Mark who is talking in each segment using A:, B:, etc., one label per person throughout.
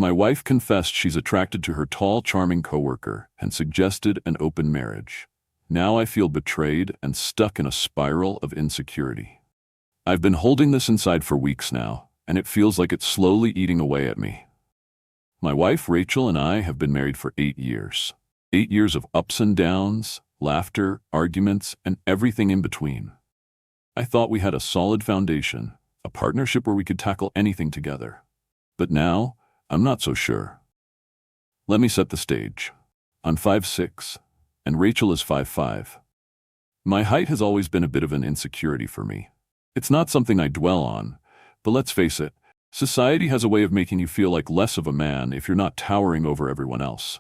A: My wife confessed she's attracted to her tall, charming coworker and suggested an open marriage. Now I feel betrayed and stuck in a spiral of insecurity. I've been holding this inside for weeks now, and it feels like it's slowly eating away at me. My wife Rachel and I have been married for 8 years. 8 years of ups and downs, laughter, arguments, and everything in between. I thought we had a solid foundation, a partnership where we could tackle anything together. But now, I'm not so sure. Let me set the stage. I'm 5'6", and Rachel is 5'5". My height has always been a bit of an insecurity for me. It's not something I dwell on, but let's face it, society has a way of making you feel like less of a man if you're not towering over everyone else.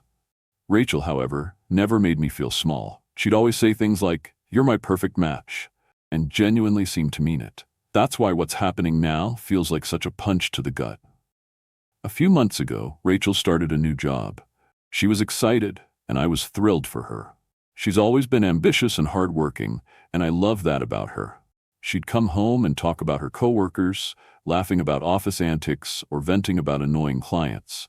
A: Rachel, however, never made me feel small. She'd always say things like, "You're my perfect match," and genuinely seemed to mean it. That's why what's happening now feels like such a punch to the gut. A few months ago, Rachel started a new job. She was excited, and I was thrilled for her. She's always been ambitious and hardworking, and I love that about her. She'd come home and talk about her coworkers, laughing about office antics, or venting about annoying clients.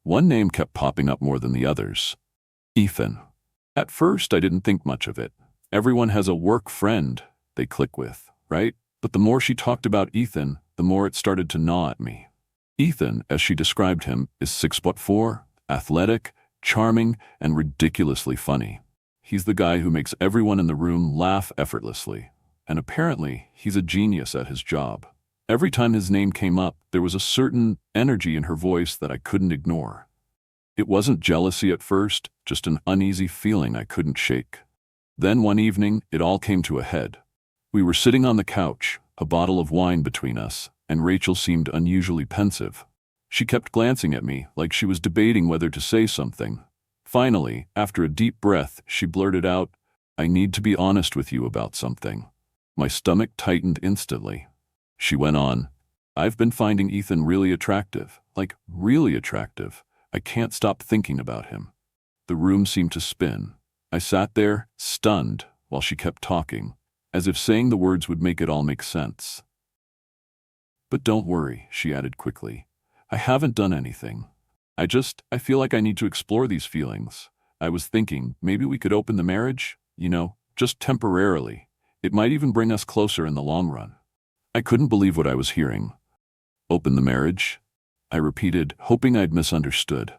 A: One name kept popping up more than the others: Ethan. At first, I didn't think much of it. Everyone has a work friend they click with, right? But the more she talked about Ethan, the more it started to gnaw at me. Ethan, as she described him, is 6'4", athletic, charming, and ridiculously funny. He's the guy who makes everyone in the room laugh effortlessly. And apparently, he's a genius at his job. Every time his name came up, there was a certain energy in her voice that I couldn't ignore. It wasn't jealousy at first, just an uneasy feeling I couldn't shake. Then one evening, it all came to a head. We were sitting on the couch, a bottle of wine between us, and Rachel seemed unusually pensive. She kept glancing at me like she was debating whether to say something. Finally, after a deep breath, she blurted out, "I need to be honest with you about something." My stomach tightened instantly. She went on, "I've been finding Ethan really attractive, like really attractive. I can't stop thinking about him." The room seemed to spin. I sat there, stunned, while she kept talking, as if saying the words would make it all make sense. "But don't worry," she added quickly. "I haven't done anything. I feel like I need to explore these feelings. I was thinking, maybe we could open the marriage, just temporarily. It might even bring us closer in the long run." I couldn't believe what I was hearing. "Open the marriage?" I repeated, hoping I'd misunderstood.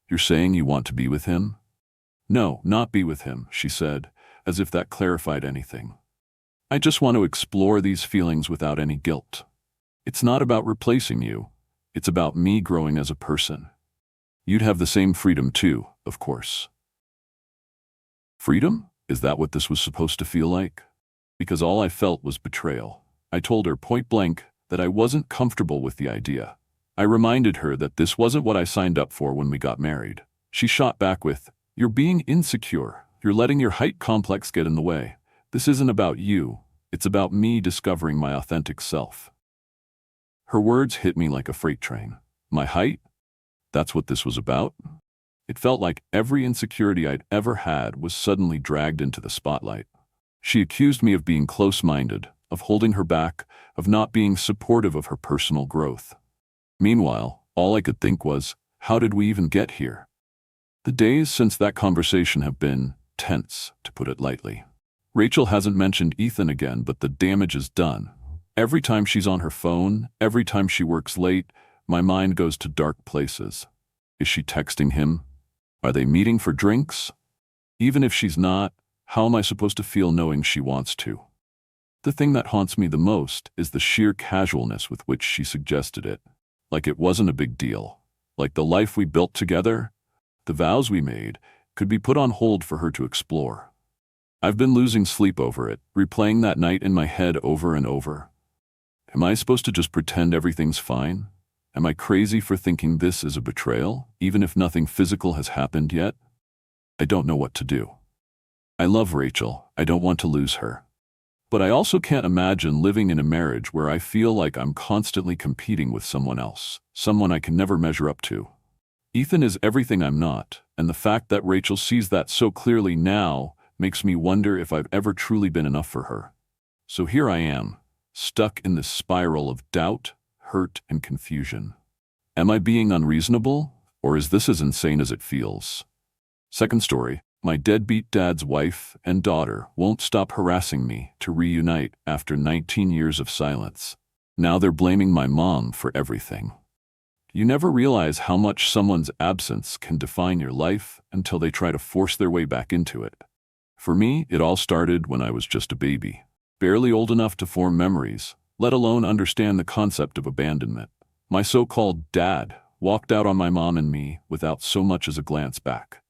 A: "You're saying you want to be with him?" "No, not be with him," she said, as if that clarified anything. "I just want to explore these feelings without any guilt. It's not about replacing you. It's about me growing as a person. You'd have the same freedom too, of course." Freedom? Is that what this was supposed to feel like? Because all I felt was betrayal. I told her point blank that I wasn't comfortable with the idea. I reminded her that this wasn't what I signed up for when we got married. She shot back with, "You're being insecure. You're letting your height complex get in the way. This isn't about you. It's about me discovering my authentic self." Her words hit me like a freight train. My height? That's what this was about? It felt like every insecurity I'd ever had was suddenly dragged into the spotlight. She accused me of being close-minded, of holding her back, of not being supportive of her personal growth. Meanwhile, all I could think was, how did we even get here? The days since that conversation have been tense, to put it lightly. Rachel hasn't mentioned Ethan again, but the damage is done. Every time she's on her phone, every time she works late, my mind goes to dark places. Is she texting him? Are they meeting for drinks? Even if she's not, how am I supposed to feel knowing she wants to? The thing that haunts me the most is the sheer casualness with which she suggested it. Like it wasn't a big deal. Like the life we built together, the vows we made, could be put on hold for her to explore. I've been losing sleep over it, replaying that night in my head over and over. Am I supposed to just pretend everything's fine? Am I crazy for thinking this is a betrayal, even if nothing physical has happened yet? I don't know what to do. I love Rachel. I don't want to lose her. But I also can't imagine living in a marriage where I feel like I'm constantly competing with someone else, someone I can never measure up to. Ethan is everything I'm not, and the fact that Rachel sees that so clearly now makes me wonder if I've ever truly been enough for her. So here I am, stuck in this spiral of doubt, hurt, and confusion. Am I being unreasonable, or is this as insane as it feels? Second story, my deadbeat dad's wife and daughter won't stop harassing me to reunite after 19 years of silence. Now they're blaming my mom for everything. You never realize how much someone's absence can define your life until they try to force their way back into it. For me, it all started when I was just a baby, barely old enough to form memories, let alone understand the concept of abandonment. My so-called dad walked out on my mom and me without so much as a glance back.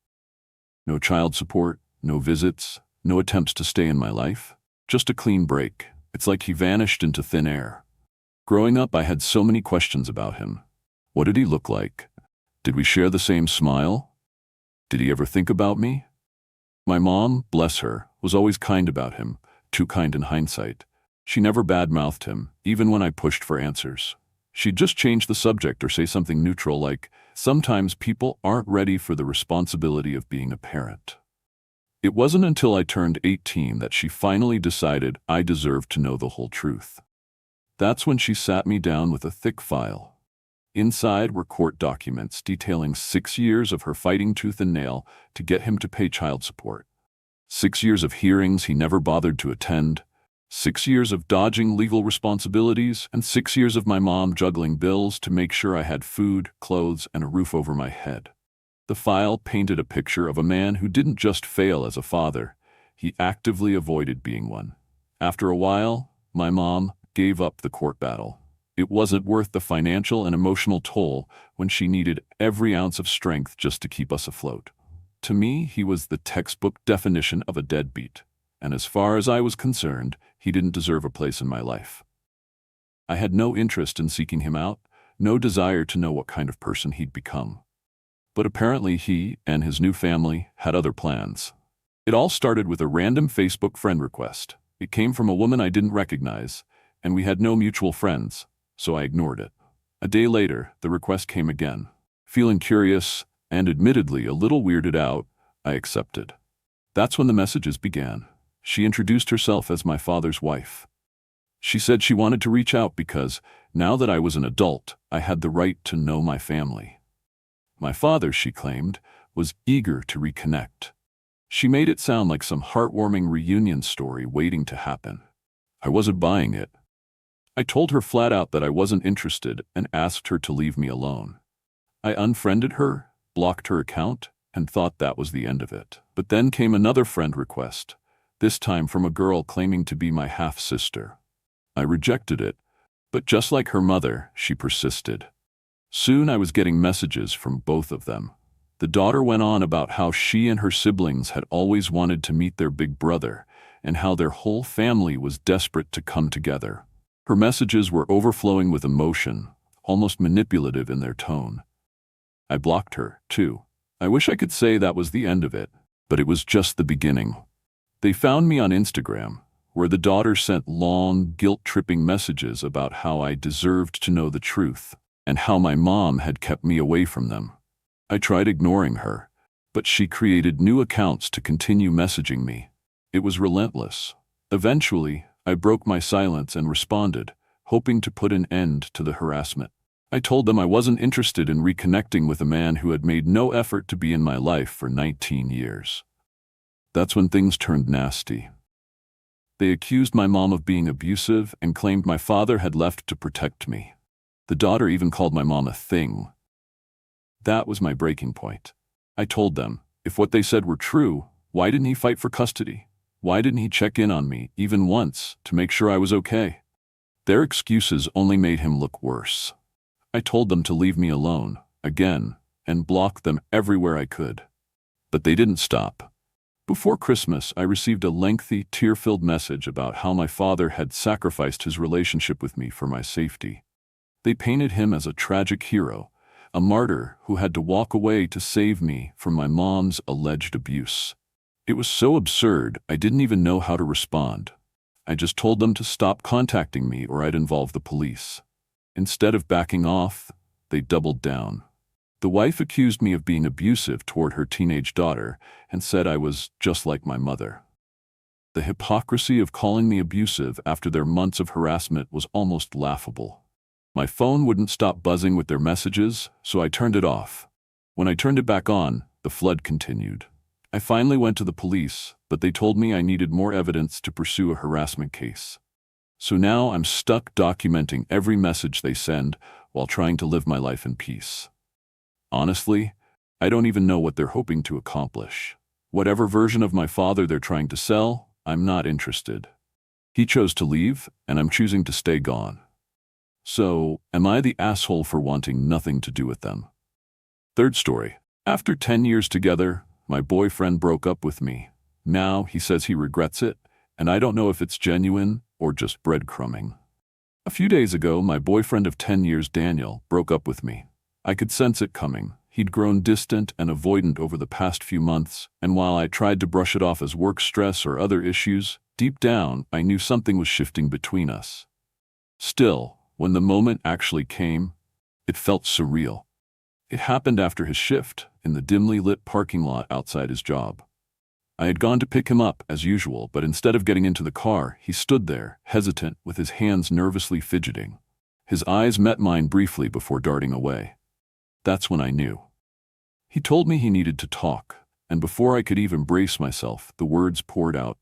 A: No child support, no visits, no attempts to stay in my life. Just a clean break. It's like he vanished into thin air. Growing up, I had so many questions about him. What did he look like? Did we share the same smile? Did he ever think about me? My mom, bless her, was always kind about him, too kind in hindsight. She never badmouthed him, even when I pushed for answers. She'd just change the subject or say something neutral like, sometimes people aren't ready for the responsibility of being a parent. It wasn't until I turned 18 that she finally decided I deserved to know the whole truth. That's when she sat me down with a thick file. Inside were court documents detailing 6 years of her fighting tooth and nail to get him to pay child support. 6 years of hearings he never bothered to attend. 6 years of dodging legal responsibilities, and 6 years of my mom juggling bills to make sure I had food, clothes, and a roof over my head. The file painted a picture of a man who didn't just fail as a father, he actively avoided being one. After a while, my mom gave up the court battle. It wasn't worth the financial and emotional toll when she needed every ounce of strength just to keep us afloat. To me, he was the textbook definition of a deadbeat, and as far as I was concerned, he didn't deserve a place in my life. I had no interest in seeking him out, no desire to know what kind of person he'd become. But apparently he and his new family had other plans. It all started with a random Facebook friend request. It came from a woman I didn't recognize, and we had no mutual friends, so I ignored it. A day later, the request came again. Feeling curious, and admittedly a little weirded out, I accepted. That's when the messages began. She introduced herself as my father's wife. She said she wanted to reach out because, now that I was an adult, I had the right to know my family. My father, she claimed, was eager to reconnect. She made it sound like some heartwarming reunion story waiting to happen. I wasn't buying it. I told her flat out that I wasn't interested and asked her to leave me alone. I unfriended her, blocked her account, and thought that was the end of it. But then came another friend request, this time from a girl claiming to be my half-sister. I rejected it, but just like her mother, she persisted. Soon I was getting messages from both of them. The daughter went on about how she and her siblings had always wanted to meet their big brother, and how their whole family was desperate to come together. Her messages were overflowing with emotion, almost manipulative in their tone. I blocked her, too. I wish I could say that was the end of it, but it was just the beginning. They found me on Instagram, where the daughter sent long, guilt-tripping messages about how I deserved to know the truth, and how my mom had kept me away from them. I tried ignoring her, but she created new accounts to continue messaging me. It was relentless. Eventually, I broke my silence and responded, hoping to put an end to the harassment. I told them I wasn't interested in reconnecting with a man who had made no effort to be in my life for 19 years. That's when things turned nasty. They accused my mom of being abusive and claimed my father had left to protect me. The daughter even called my mom a thing. That was my breaking point. I told them, if what they said were true, why didn't he fight for custody? Why didn't he check in on me, even once, to make sure I was okay? Their excuses only made him look worse. I told them to leave me alone, again, and block them everywhere I could. But they didn't stop. Before Christmas, I received a lengthy, tear-filled message about how my father had sacrificed his relationship with me for my safety. They painted him as a tragic hero, a martyr who had to walk away to save me from my mom's alleged abuse. It was so absurd, I didn't even know how to respond. I just told them to stop contacting me or I'd involve the police. Instead of backing off, they doubled down. The wife accused me of being abusive toward her teenage daughter and said I was just like my mother. The hypocrisy of calling me abusive after their months of harassment was almost laughable. My phone wouldn't stop buzzing with their messages, so I turned it off. When I turned it back on, the flood continued. I finally went to the police, but they told me I needed more evidence to pursue a harassment case. So now I'm stuck documenting every message they send while trying to live my life in peace. Honestly, I don't even know what they're hoping to accomplish. Whatever version of my father they're trying to sell, I'm not interested. He chose to leave, and I'm choosing to stay gone. So, am I the asshole for wanting nothing to do with them? Third story. After 10 years together, my boyfriend broke up with me. Now he says he regrets it, and I don't know if it's genuine or just breadcrumbing. A few days ago, my boyfriend of 10 years, Daniel, broke up with me. I could sense it coming. He'd grown distant and avoidant over the past few months, and while I tried to brush it off as work stress or other issues, deep down I knew something was shifting between us. Still, when the moment actually came, it felt surreal. It happened after his shift, in the dimly lit parking lot outside his job. I had gone to pick him up, as usual, but instead of getting into the car, he stood there, hesitant, with his hands nervously fidgeting. His eyes met mine briefly before darting away. That's when I knew. He told me he needed to talk, and before I could even brace myself, the words poured out.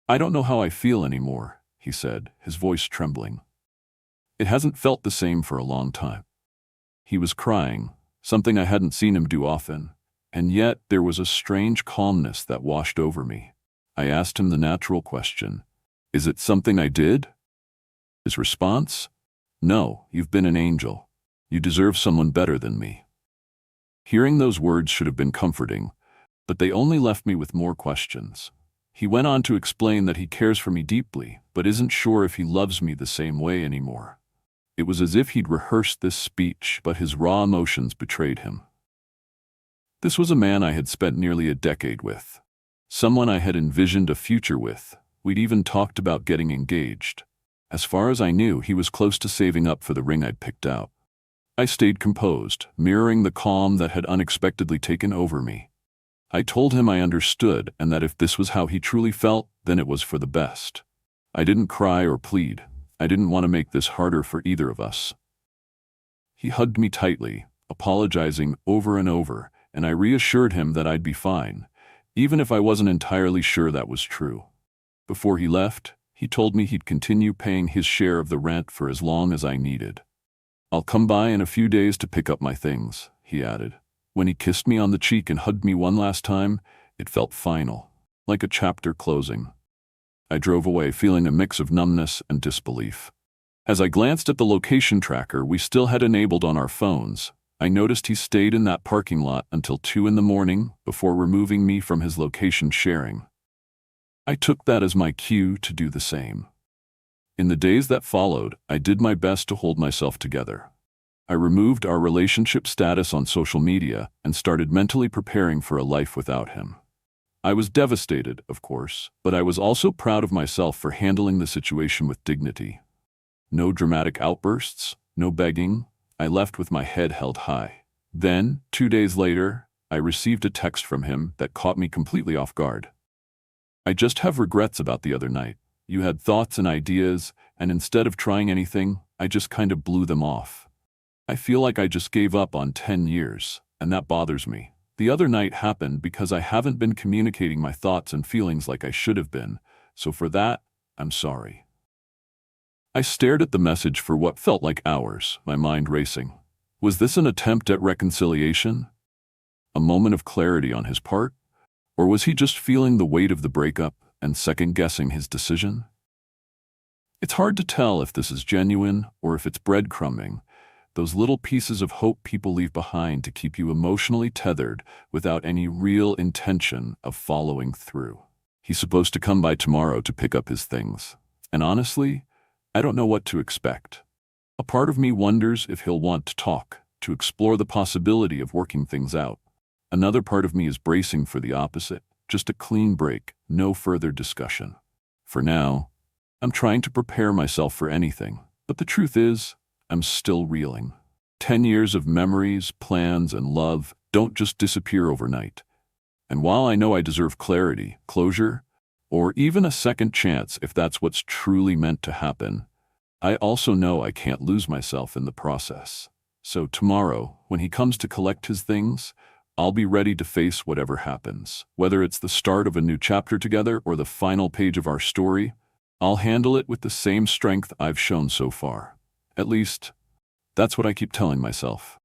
A: "I don't know how I feel anymore," he said, his voice trembling. It hasn't felt the same for a long time. He was crying, something I hadn't seen him do often, and yet there was a strange calmness that washed over me. I asked him the natural question, "Is it something I did?" His response? "No, you've been an angel. You deserve someone better than me." Hearing those words should have been comforting, but they only left me with more questions. He went on to explain that he cares for me deeply, but isn't sure if he loves me the same way anymore. It was as if he'd rehearsed this speech, but his raw emotions betrayed him. This was a man I had spent nearly a decade with. Someone I had envisioned a future with. We'd even talked about getting engaged. As far as I knew, he was close to saving up for the ring I'd picked out. I stayed composed, mirroring the calm that had unexpectedly taken over me. I told him I understood, and that if this was how he truly felt, then it was for the best. I didn't cry or plead. I didn't want to make this harder for either of us. He hugged me tightly, apologizing over and over, and I reassured him that I'd be fine, even if I wasn't entirely sure that was true. Before he left, he told me he'd continue paying his share of the rent for as long as I needed. "I'll come by in a few days to pick up my things," he added. When he kissed me on the cheek and hugged me one last time, it felt final, like a chapter closing. I drove away feeling a mix of numbness and disbelief. As I glanced at the location tracker we still had enabled on our phones, I noticed he stayed in that parking lot until 2 in the morning before removing me from his location sharing. I took that as my cue to do the same. In the days that followed, I did my best to hold myself together. I removed our relationship status on social media and started mentally preparing for a life without him. I was devastated, of course, but I was also proud of myself for handling the situation with dignity. No dramatic outbursts, no begging. I left with my head held high. Then, 2 days later, I received a text from him that caught me completely off guard. "I just have regrets about the other night. You had thoughts and ideas, and instead of trying anything, I just kind of blew them off. I feel like I just gave up on 10 years, and that bothers me. The other night happened because I haven't been communicating my thoughts and feelings like I should have been, so for that, I'm sorry." I stared at the message for what felt like hours, my mind racing. Was this an attempt at reconciliation? A moment of clarity on his part? Or was he just feeling the weight of the breakup and second-guessing his decision? It's hard to tell if this is genuine or if it's breadcrumbing, those little pieces of hope people leave behind to keep you emotionally tethered without any real intention of following through. He's supposed to come by tomorrow to pick up his things, and honestly, I don't know what to expect. A part of me wonders if he'll want to talk, to explore the possibility of working things out. Another part of me is bracing for the opposite, just a clean break, no further discussion. For now, I'm trying to prepare myself for anything, but the truth is, I'm still reeling. 10 years of memories, plans, and love don't just disappear overnight. And while I know I deserve clarity, closure, or even a second chance if that's what's truly meant to happen, I also know I can't lose myself in the process. So tomorrow, when he comes to collect his things, I'll be ready to face whatever happens. Whether it's the start of a new chapter together or the final page of our story, I'll handle it with the same strength I've shown so far. At least, that's what I keep telling myself.